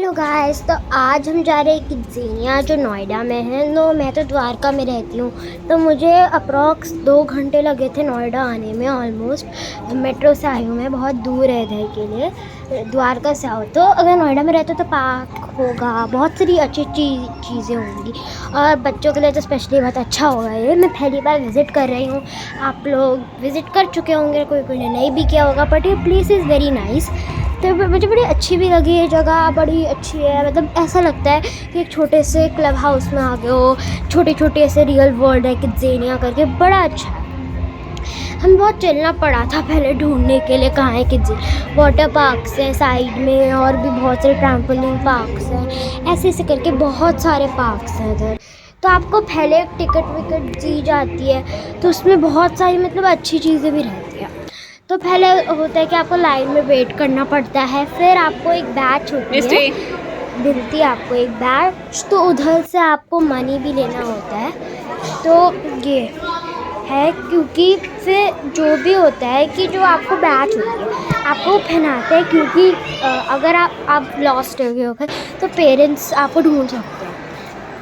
Hello guys. तो आज हम जा रहे हैं किड्ज़ेनिया जो नोएडा में है। मैं तो द्वारका में रहती हूँ, तो मुझे अप्रॉक्स 2 घंटे लगे थे नोएडा आने में। ऑलमोस्ट मेट्रो से आई हूँ मैं, बहुत दूर है इधर के लिए। द्वारका से आओ तो अगर नोएडा में रहते हो तो पार्क होगा, बहुत सारी अच्छी चीज़ें होंगी और बच्चों के लिए तो स्पेशली बहुत अच्छा होगा। ये मैं पहली बार विज़िट कर रही हूँ। आप लोग विज़िट कर चुके होंगे, कोई ने नहीं भी किया होगा, बट ये प्लेस इज़ वेरी नाइस। तो मुझे बड़ी अच्छी भी लगी ये जगह, बड़ी अच्छी है। मतलब ऐसा लगता है कि एक छोटे से क्लब हाउस में आ गए हो। छोटे छोटे ऐसे रियल वर्ल्ड है किड्ज़ेनिया करके, बड़ा अच्छा है। हमें बहुत चलना पड़ा था पहले ढूंढने के लिए कहाँ है किड्ज़। वाटर पार्क्स हैं साइड में और भी बहुत सारे ट्रैम्पोलिन पार्क्स हैं, ऐसे ऐसे करके बहुत सारे पार्क्स हैं इधर। तो आपको पहले एक टिकट विकट दी जाती है, तो उसमें बहुत सारी मतलब अच्छी चीज़ें भी रहती हैं। तो पहले होता है कि आपको लाइन में वेट करना पड़ता है, फिर आपको एक बैच होती है, मिलती है आपको एक बैच, तो उधर से आपको मनी भी लेना होता है। तो ये है, क्योंकि फिर जो भी होता है कि जो आपको बैच होती है आपको पहनाते हैं, क्योंकि अगर आप लॉस्ट हो गए हो तो पेरेंट्स आपको ढूंढ सकते हैं।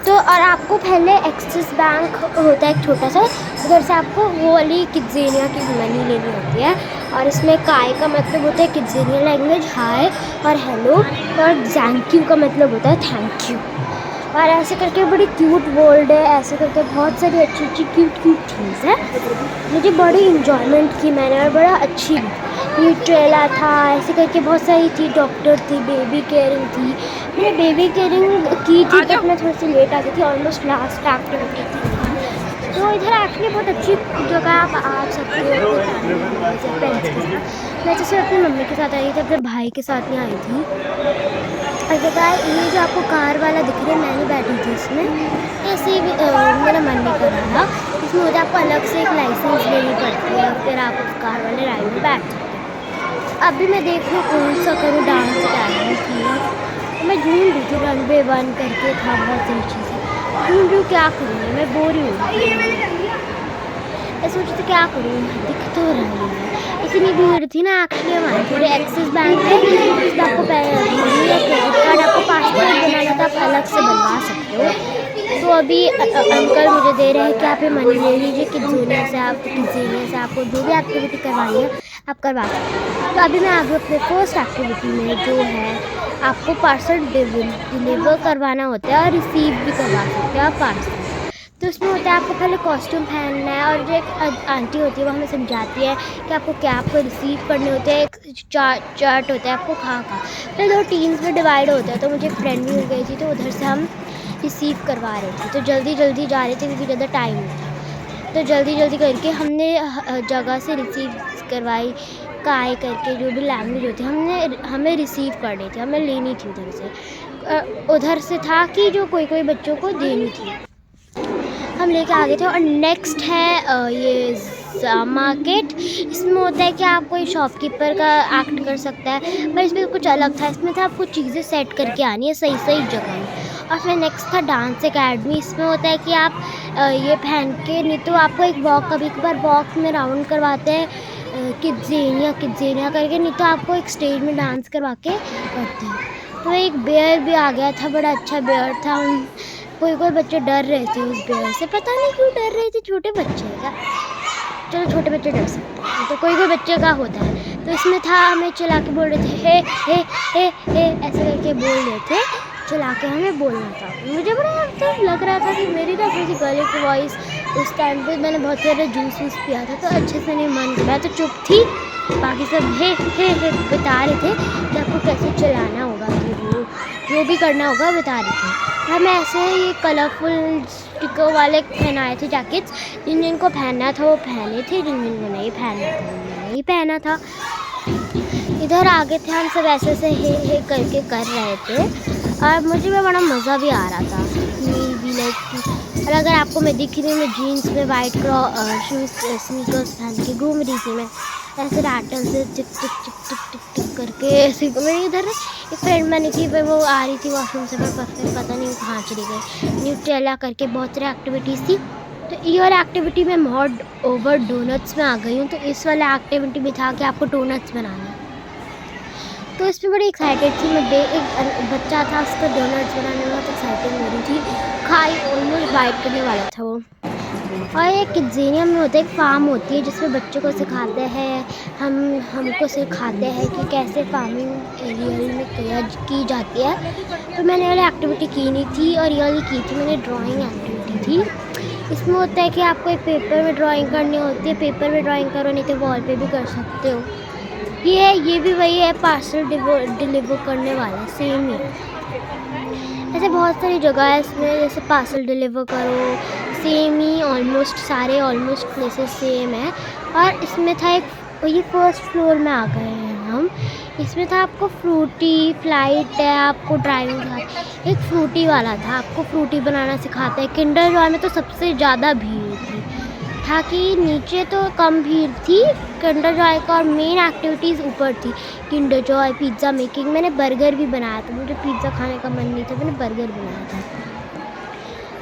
तो और आपको पहले एक्सिस बैंक होता है एक छोटा सा, उधर से आपको वो वाली किड्ज़ेनिया की मनी लेनी होती है। और इसमें काय का मतलब होता है किड्ज़ेनिया लैंग्वेज हाय और हेलो, और थैंक यू का मतलब होता है थैंक यू। और ऐसे करके बड़ी क्यूट वर्ल्ड है, ऐसे करके बहुत सारी अच्छी अच्छी क्यूट चीज़ है। मुझे बड़ी इन्जॉयमेंट की मैंने और बड़ा अच्छी न्यूट्रेला था, ऐसे करके बहुत सारी थी। डॉक्टर थी, बेबी केयरिंग थी। मैंने बेबी केयरिंग की थी बट मैं थोड़ी सी लेट आ गई थी, ऑलमोस्ट लास्ट एक्टिविटी थी। तो इधर एक्चुअली बहुत अच्छी जगह, आप आ सकते हो अपने फ्रेंड्स के साथ। मैं जैसे अपनी मम्मी के साथ आई थी, अपने भाई के साथ नहीं आई थी। और ये जो आपको कार वाला दिख रहा है, मैं नहीं बैठी थी इसमें, ऐसे ही मेरा मन नहीं कर रहा था। इसमें मुझे आपको अलग से एक लाइसेंस लेनी पड़ती है, फिर आप उस कार वाले राइड में बैठ सकते हैं। अभी मैं देख लूँ कौन सा करूँ, डांस अकेडमी की मैं ढूंढ रही थी, रनवे 1 करके था, बहुत सारी चीज़ें ढूंढ रही हूँ। क्या करूँ, मैं बोर ही हूँ। मैं सोची थी क्या करूँ, दिख तो रही है, इतनी भीड़ थी ना। एक्चुअली हमारे पूरे एक्सिस बैंक है, जिसमें आपको क्रेडिट कार्ड, आपको पासपोर्ट बनाना था, आप अलग से बनवा सकते हो। तो अभी अंकल मुझे दे रहे हैं कि आप ये मनी ले लीजिए किड्ज़ेनिया से, आपको जो भी एक्टिविटी करवानी है आप करवा सकते हो। तो अभी मैं आगे अपने फर्स्ट एक्टिविटी में जो है, आपको पार्सल डिलीवर करवाना होता है और रिसीव भी करवा सकते हो आप पार्सल। तो उसमें होता है आपको पहले कॉस्ट्यूम पहनना है, और जो एक आंटी होती है वो हमें समझाती है कि आपको क्या आपको रिसीव करने होते हैं। एक चार्ट होता है आपको कहाँ फिर 2 टीम्स में डिवाइड होता है। तो मुझे एक फ्रेंड मिल गई थी, तो उधर से हम रिसीव करवा रहे थे, तो जल्दी जा रहे थे क्योंकि ज़्यादा टाइम नहीं था। तो जल्दी करके हमने जगह से रिसीव करवाई। काय करके जो भी लैंग्वेज होती है हमें रिसीव करनी थी, हमें लेनी थी उधर से। उधर से था कि जो कोई बच्चों को देनी थी, हम लेके आ गए थे। और नेक्स्ट है ये मार्केट। इसमें होता है कि आप कोई शॉपकीपर का एक्ट कर सकता है, पर इसमें कुछ अलग था। इसमें था आपको चीज़ें सेट करके आनी है सही जगह में। और फिर नेक्स्ट था डांस एकेडमी। इसमें होता है कि आप ये पहन के, नहीं तो आपको एक वॉक, कभी कभार वॉक में राउंड करवाते हैं किड्ज़ेनिया करके, नहीं तो आपको एक स्टेज में डांस करवा के करते हैं। तो एक बेयर भी आ गया था, बड़ा अच्छा बेयर था। कोई बच्चे डर रहे थे उस बेयर से, पता नहीं क्यों डर रहे थे, छोटे बच्चे हैं क्या? चलो छोटे बच्चे डर सकते हैं, तो कोई बच्चे का होता है। तो इसमें था, हमें चला के बोल रहे थे हे हे हे हे, ऐसे करके बोल रहे थे, चला के हमें बोलना था। मुझे बड़ा तो लग रहा था कि मेरी ना थोड़ी सी गले की वॉइस, उस टाइम पे मैंने बहुत सारा जूस वूस पिया था, तो अच्छे से नहीं मन कर, मैं तो चुप थी। बाकी सब हे बता रहे थे कि आपको कैसे चलाना होगा, वो जो भी करना होगा बता रहे थे। हम ऐसे ये कलरफुल स्टिकर वाले पहनाए थे जैकेट्स, जिनको पहनना था वो पहने थे, जिनको नहीं पहनना था उन्होंने नहीं पहना था। इधर आगे थे, हम सब ऐसे ऐसे हे करके कर रहे थे, और मुझे भी बड़ा मज़ा भी आ रहा था। भी लाइक, और अगर आपको मैं दिख रही हूँ, मैं जीन्स में वाइट शूज़ स्नीकर्स पहन के घूम रही थी। मैं ऐसे रैटल से टिक टिक टिक टिक टिक टिक करके ऐसे मेरी इधर एक फ्रेंड बनी थी, पर वो आ रही थी वॉशरूम से, पर पता नहीं कहाँ चली गई। न्यूट्रेला करके बहुत सारी एक्टिविटीज़ थी। तो ये वाला एक्टिविटी में मॉड ओवर डोनट्स में आ गई हूँ। तो इस वाला एक्टिविटी में था कि आपको डोनट्स बनाना है। तो इसमें बड़ी एक्साइटेड थी मैं। एक बच्चा था, उसको डोनट्स बनाने में बहुत एक्साइटिंग हो रही थी। खाई ऑलमोस्ट बाइट करने वाला था वो। और एक किड्ज़ेनिया में होता है, एक फार्म होती है जिसमें बच्चों को सिखाते हैं, हमको सिखाते हैं कि कैसे फार्मिंग रियल में की जाती है। तो मैंने वाली एक्टिविटी की नहीं थी और ये वाली की थी मैंने, ड्राइंग एक्टिविटी थी। इसमें होता है कि आपको एक पेपर में ड्राइंग करनी होती है, पेपर में ड्राइंग करो, नहीं तो वॉल पे भी कर सकते हो। ये भी वही है, पार्सल डिलीवर करने वाला सेम ही है। ऐसे बहुत सारी जगह है इसमें, जैसे पार्सल डिलीवर करो, सेम ही ऑलमोस्ट सारे ऑलमोस्ट प्लेसेस सेम है। और इसमें था एक, ये फर्स्ट फ्लोर में आ गए हैं हम। इसमें था आपको फ्रूटी फ्लाइट है, आपको ड्राइविंग था, एक फ्रूटी वाला था, आपको फ्रूटी बनाना सिखाते हैं। किंडर जॉय में तो सबसे ज़्यादा भीड़ थी, था कि नीचे तो कम भीड़ थी किंडर जॉय का, और मेन एक्टिविटीज़ ऊपर थी। किंडर जॉय पिज़्ज़ा मेकिंग, मैंने बर्गर भी बनाया था, मुझे पिज़्ज़ा खाने का मन नहीं था, मैंने बर्गर बनाया था।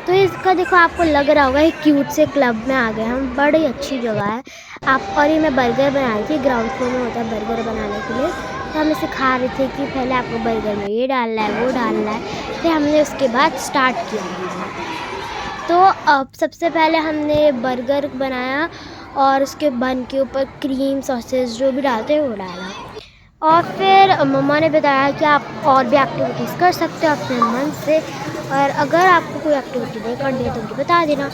तो इसका देखो आपको लग रहा होगा एक क्यूट से क्लब में आ गए हम, बड़ी अच्छी जगह है आप। और ये मैं बर्गर बनाई थी, ग्राउंड फ्लोर में होता है बर्गर बनाने के लिए। तो हमें सिखा रहे थे कि पहले आपको बर्गर में ये डालना है, वो डालना है। फिर हमने उसके बाद स्टार्ट किया। तो अब सबसे पहले हमने बर्गर बनाया और उसके बन के ऊपर क्रीम सॉसेस जो भी डालते हैं वो डाला। और फिर मम्मा ने बताया कि आप और भी एक्टिविटीज़ कर सकते हो अपने मन से, और अगर आपको कोई एक्टिविटी नहीं करनी है तो मुझे बता देना।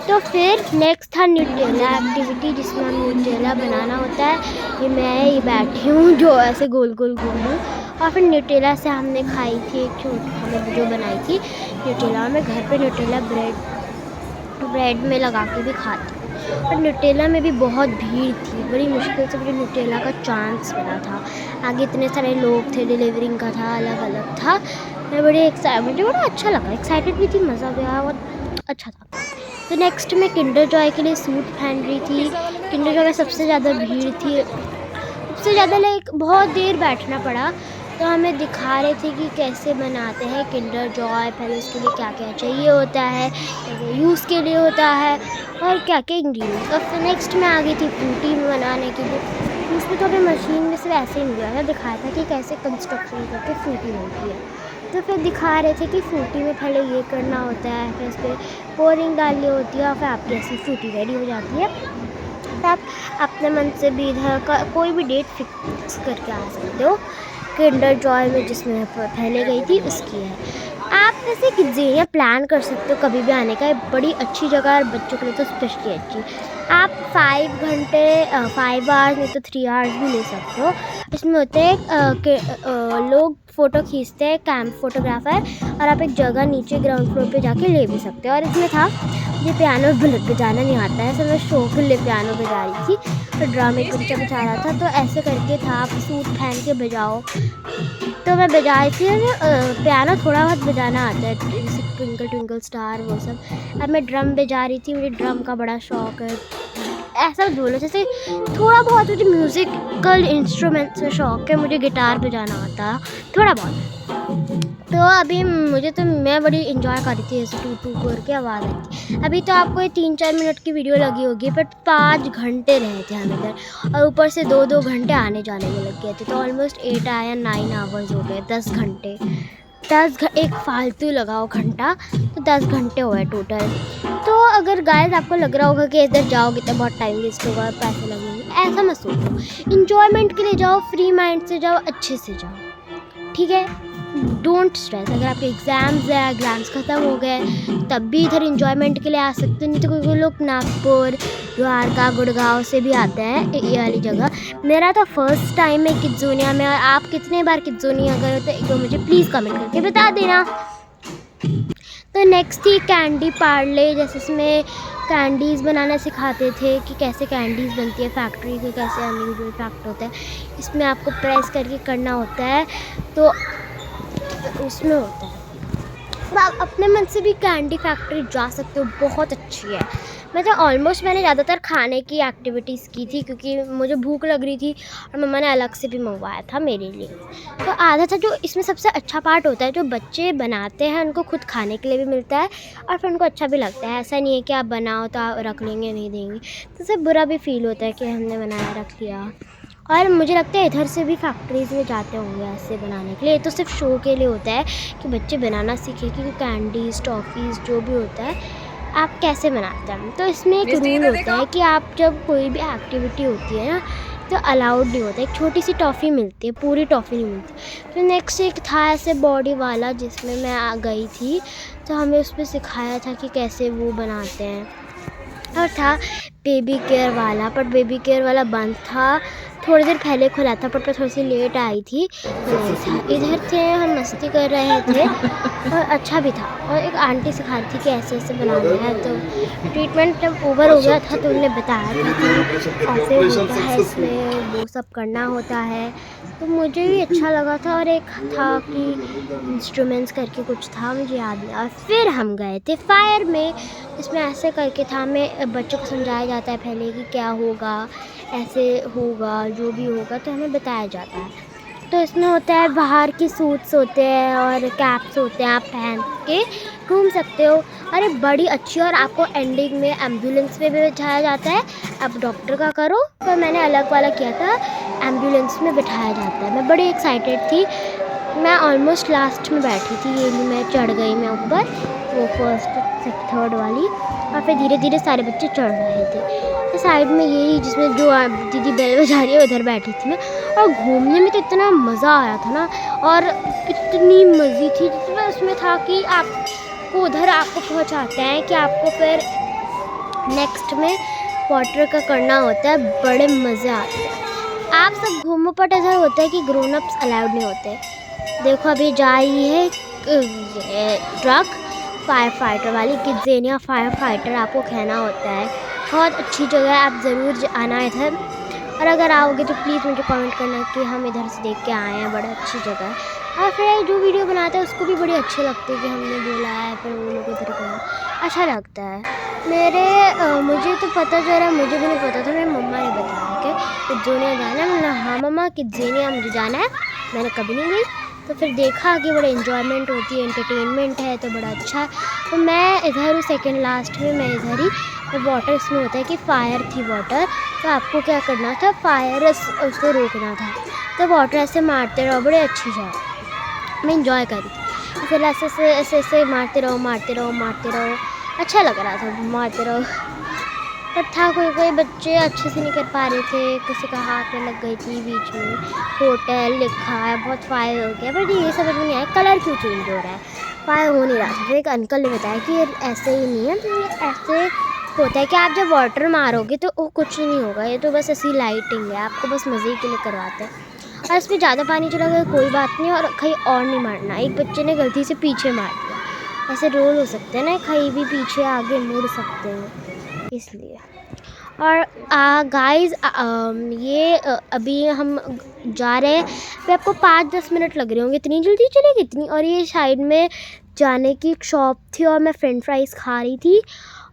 तो फिर नेक्स्ट था न्यूटेला एक्टिविटी, जिसमें हमें न्यूटेला बनाना होता है। ये मैं ये बैठी हूँ जो ऐसे गोल गोल घूमूँ। और फिर न्यूटेला से हमने खाई थी एक छोटी, हमने जो बनाई थी न्यूटेला में, घर पे न्यूटेला ब्रेड में लगा के भी खाती हूँ। और न्यूटेला में भी बहुत भीड़ थी, बड़ी मुश्किल से मुझे न्यूटेला का चांस मिला था। आगे इतने सारे लोग थे, डिलीवरिंग का था, अलग अलग था। मैं बड़ी मुझे बड़ा अच्छा लगा, एक्साइटेड भी थी, मज़ा भी आया, बहुत अच्छा था। तो नेक्स्ट मैं किंडर जॉय के लिए सूट पहन रही थी। किंडर जॉय में सबसे ज़्यादा भीड़ थी, सबसे ज़्यादा लाइक बहुत देर बैठना पड़ा। तो हमें दिखा रहे थे कि कैसे बनाते हैं किंडर जॉय, पहले उसके लिए क्या क्या चाहिए होता है, कैसे यूज़ के लिए होता है, और क्या क्या इंग्रेडिएंट्स। और फिर नेक्स्ट मैं आ गई थी फ्रूटी बनाने के लिए। उसमें तो हमें मशीन में सिर्फ ऐसे ही मिला था, दिखाया था कि कैसे कंस्ट्रक्शन करके फ्रूटी बनती है। तो फिर दिखा रहे थे कि फ्रूटी में पहले ये करना होता है, फिर उस पर पोरिंग डालनी होती है, और फिर आपकी ऐसी फ्रूटी रेडी हो जाती है। तो आप अपने मन से भी इधर का कोई भी डेट फिक्स करके आ सकते हो। किंडर जॉय में जिसमें मैं पहले गई थी उसकी है। आप वैसे किड्ज़ेनिया प्लान कर सकते हो कभी भी आने का, बड़ी अच्छी जगह है, बच्चों के लिए तो स्पेशली अच्छी। आप 5 घंटे 5 आवर्स नहीं तो 3 आवर्स भी ले सकते हो। इसमें होते हैं लोग फ़ोटो खींचते हैं, कैंप फोटोग्राफ़र, और आप एक जगह नीचे ग्राउंड फ्लोर पे जाके ले भी सकते हो। और इसमें था, मुझे पियानो बजाना नहीं आता है, तो मैं शो के लिए पियानो बजा रही थी, तो ड्रम एक बच्चा बजा रहा था, तो ऐसे करके था आप सूट पहन के बजाओ। तो मैं बजा रही थी, पियानो थोड़ा बहुत बजाना आता है, जैसे ट्विंकल ट्विंकल स्टार वो सब। अब मैं ड्रम बजा रही थी, मुझे ड्रम का बड़ा शौक़ है। ऐसा बोलो जैसे थोड़ा बहुत मुझे म्यूज़िकल इंस्ट्रूमेंट से शौक़ है, मुझे गिटार बजाना आता है थोड़ा बहुत। तो अभी मैं बड़ी इंजॉय कर रही थी, ऐसे टू टू करके आवाज़ आई थी। अभी तो आपको ये 3-4 मिनट की वीडियो लगी होगी, बट 5 घंटे रहे थे हम इधर, और ऊपर से 2-2 घंटे आने जाने में लग गए थे। तो ऑलमोस्ट 8 या 9 आवर्स हो गए, 10 घंटे, एक फालतू लगाओ घंटा, तो 10 घंटे हुए टोटल। तो अगर गाइस आपको लग रहा होगा कि इधर जाओगे तो बहुत टाइम वेस्ट होगा, पैसे लगेंगे, ऐसा मत सोचो। इंजॉयमेंट के लिए जाओ, फ्री माइंड से जाओ, अच्छे से जाओ, ठीक है। Don't stress. अगर आपके एग्ज़ाम्स ख़त्म हो गए तब भी इधर इंजॉयमेंट के लिए आ सकते हो, नहीं तो कोई लोग नागपुर, द्वारका, गुड़गांव से भी आते हैं ये वाली जगह। मेरा तो फर्स्ट टाइम है किड्ज़ोनिया में, और आप कितने बार किड्ज़ोनिया गए हो तो एक बार मुझे प्लीज़ कमेंट करके बता देना। तो नेक्स्ट थी कैंडी पार्ले, जैसे इसमें कैंडीज़ बनाना सिखाते थे कि कैसे कैंडीज़ बनती है, फैक्ट्री के कैसे इंडिविजुअल फैक्ट होता है। इसमें आपको प्रेस करके करना होता है, तो उसमें होता है। तो आप अपने मन से भी कैंडी फैक्ट्री जा सकते हो, बहुत अच्छी है। मैंने ज़्यादातर खाने की एक्टिविटीज़ की थी, क्योंकि मुझे भूख लग रही थी और मम्मा ने अलग से भी मंगवाया था मेरे लिए। तो आधा था, जो इसमें सबसे अच्छा पार्ट होता है, जो बच्चे बनाते हैं उनको खुद खाने के लिए भी मिलता है, और फिर उनको अच्छा भी लगता है। ऐसा नहीं है कि आप बनाओ तो आप रख लेंगे नहीं देंगे, तो उससे बुरा भी फील होता है कि हमने बनाया रख लिया। और मुझे लगता है इधर से भी फैक्ट्रीज़ में जाते होंगे ऐसे बनाने के लिए। तो सिर्फ शो के लिए होता है कि बच्चे बनाना सीखें कि कैंडीज़, टॉफ़ीज़ जो भी होता है आप कैसे बनाते हैं। तो इसमें एक रूल होता है कि आप जब कोई भी एक्टिविटी होती है ना तो अलाउड नहीं होता। एक छोटी सी टॉफ़ी मिलती है, पूरी टॉफ़ी नहीं मिलती। तो नेक्स्ट एक था ऐसे बॉडी वाला जिसमें मैं गई थी, तो हमें उसमें सिखाया था कि कैसे वो बनाते हैं। और था बेबी केयर वाला, पर बेबी केयर वाला बंद था। थोड़ी देर पहले खुला था पर मैं थोड़ी सी लेट आई थी तो नहीं था। इधर थे, हम मस्ती कर रहे थे और अच्छा भी था। और एक आंटी सिखा रही थी कि ऐसे ऐसे बनाना है। तो ट्रीटमेंट जब ओवर हो गया था तो उन्होंने बताया था कि ऐसे होता है, इसमें वो सब करना होता है। तो मुझे भी अच्छा लगा था। और एक था कि इंस्ट्रूमेंट्स करके कुछ था, मुझे याद नहीं। और फिर हम गए थे फायर में, इसमें ऐसे करके था। हमें बच्चों को समझाया जाता है पहले कि क्या होगा, ऐसे होगा, जो भी होगा तो हमें बताया जाता है। तो इसमें होता है बाहर की सूट्स होते हैं और कैप्स होते हैं, आप पहन के घूम सकते हो। अरे बड़ी अच्छी। और आपको एंडिंग में एम्बुलेंस में भी बिठाया जाता है। अब डॉक्टर का करो, पर मैंने अलग वाला किया था, एम्बुलेंस में बिठाया जाता है। मैं बड़ी एक्साइटेड थी। मैं ऑलमोस्ट लास्ट में बैठी थी, ये नहीं मैं चढ़ गई मैं ऊपर, वो फर्स्ट थर्ड वाली। और फिर धीरे धीरे सारे बच्चे चढ़ रहे थे। तो साइड में यही जिसमें जो दीदी बेल बजा रही है उधर बैठी थी मैं। और घूमने में तो इतना मज़ा आया था ना, और इतनी मज़े थी जिसमें उसमें था कि आपको उधर आपको पहुंचाते हैं कि आपको फिर नेक्स्ट में वाटर का करना होता है। बड़े मज़े आते हैं। आप सब घूमो, बट ऐसा होता है कि ग्रोन अप्स अलाउड नहीं होते। देखो अभी जा रही है ट्रक फायर फाइटर वाली, किड्ज़ेनिया फायर फाइटर, आपको कहना होता है। बहुत अच्छी जगह है, आप ज़रूर आना इधर। और अगर आओगे तो प्लीज़ मुझे कमेंट करना कि हम इधर से देख के आए हैं, बड़ा अच्छी जगह है। और फिर जो वीडियो बनाते हैं उसको भी बड़े अच्छे लगते हैं कि हमने बोला है, फिर वो लोग इधर गए, अच्छा लगता है। मुझे तो पता चला, मुझे भी नहीं पता था, मेरी मम्मा ने बताया कि किड्ज़ेनिया जाना है। मैंने हाँ मम्मा किड्ज़ेनिया मुझे जाना है, मैंने कभी नहीं गई। तो फिर देखा कि बड़ा इन्जॉयमेंट होती है, एंटरटेनमेंट है, तो बड़ा अच्छा है। तो मैं इधर हूँ सेकंड लास्ट में, मैं इधर ही। तो वाटर इसमें होता है कि फायर थी वाटर, तो आपको क्या करना था, फायर उसको रोकना था। तो वाटर ऐसे मारते रहो, बड़े अच्छी जगह, मैं इंजॉय कर रही थी। फिर ऐसे मारते रहो, अच्छा लग रहा था, मारते रहो। पर था कोई बच्चे अच्छे से नहीं कर पा रहे थे, किसी का हाथ में लग गई थी बीच में, होटल लिखा है, बहुत फायर हो गया। बट ये समझ में नहीं आया कलर क्यों चेंज हो रहा है, फायर हो नहीं रहा था। फिर एक अंकल ने बताया कि ये ऐसे ही नहीं है, तो ये ऐसे होता है कि आप जब वाटर मारोगे तो वो कुछ नहीं होगा, ये तो बस ऐसी लाइटिंग है, आपको बस मज़े के लिए करवाते हैं। और इसमें ज़्यादा पानी चला गया कोई बात नहीं, और कहीं और नहीं मारना। एक बच्चे ने गलती से पीछे मार दिया, ऐसे रोल हो सकते हैं ना, कहीं भी पीछे आगे मुड़ सकते हैं, इसलिए। और गाइस अभी हम जा रहे हैं, फिर आपको 5-10 मिनट लग रहे होंगे, इतनी जल्दी चलेगी इतनी। और ये साइड में जाने की एक शॉप थी और मैं फ्रेंच फ्राइज़ खा रही थी,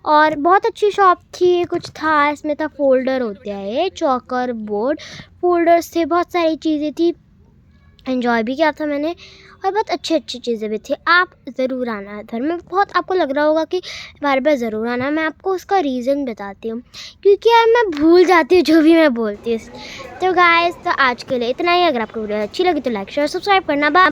और बहुत अच्छी शॉप थी। कुछ था इसमें, था फोल्डर होते हैं, ये चौकर बोर्ड फोल्डर्स थे, बहुत सारी चीज़ें थी, एंजॉय भी किया था मैंने। और बहुत अच्छी चीज़ें भी थी। आप ज़रूर आना इधर में, बहुत आपको लग रहा होगा कि बार बार ज़रूर आना। मैं आपको उसका रीज़न बताती हूँ, क्योंकि यार मैं भूल जाती हूँ जो भी मैं बोलती हूँ। तो गाइस, तो आज के लिए इतना ही। अगर आपको वीडियो अच्छी लगी तो लाइक शेयर सब्सक्राइब करना। बाय।